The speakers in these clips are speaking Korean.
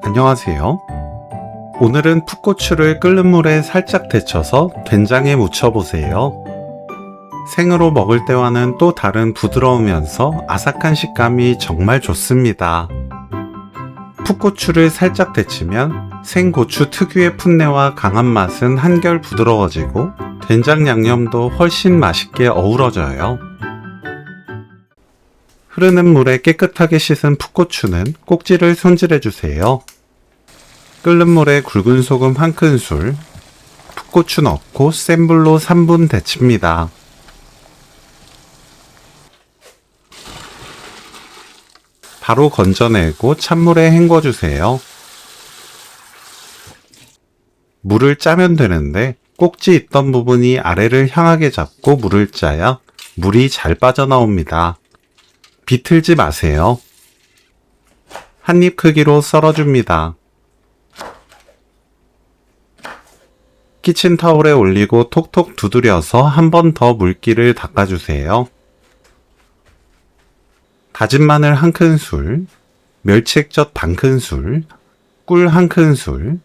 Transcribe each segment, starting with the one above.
안녕하세요. 오늘은 풋고추를 끓는 물에 살짝 데쳐서 된장에 무쳐보세요. 생으로 먹을 때와는 또 다른 부드러우면서 아삭한 식감이 정말 좋습니다. 풋고추를 살짝 데치면 생고추 특유의 풋내와 강한 맛은 한결 부드러워지고 된장 양념도 훨씬 맛있게 어우러져요. 흐르는 물에 깨끗하게 씻은 풋고추는 꼭지를 손질해주세요. 끓는 물에 굵은 소금 1큰술, 풋고추 넣고 센 불로 3분 데칩니다. 바로 건져내고 찬물에 헹궈주세요. 물을 짜면 되는데 꼭지 있던 부분이 아래를 향하게 잡고 물을 짜야 물이 잘 빠져나옵니다. 비틀지 마세요. 한 입 크기로 썰어줍니다. 키친타올에 올리고 톡톡 두드려서 한 번 더 물기를 닦아주세요. 다진 마늘 1큰술, 멸치액젓 반큰술, 꿀 1큰술,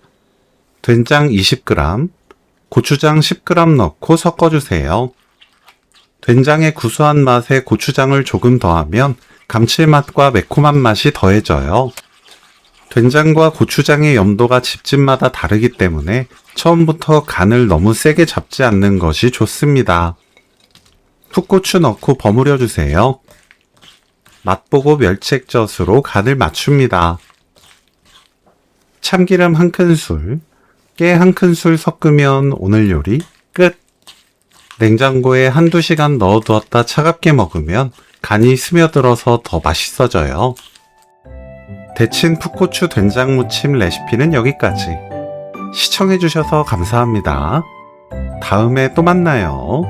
된장 20g, 고추장 10g 넣고 섞어주세요. 된장의 구수한 맛에 고추장을 조금 더하면 감칠맛과 매콤한 맛이 더해져요. 된장과 고추장의 염도가 집집마다 다르기 때문에 처음부터 간을 너무 세게 잡지 않는 것이 좋습니다. 풋고추 넣고 버무려 주세요. 맛보고 멸치액젓으로 간을 맞춥니다. 참기름 1큰술, 깨 1큰술 섞으면 오늘 요리 끝! 냉장고에 한두 시간 넣어두었다 차갑게 먹으면 간이 스며들어서 더 맛있어져요. 데친 풋고추 된장 무침 레시피는 여기까지. 시청해주셔서 감사합니다. 다음에 또 만나요.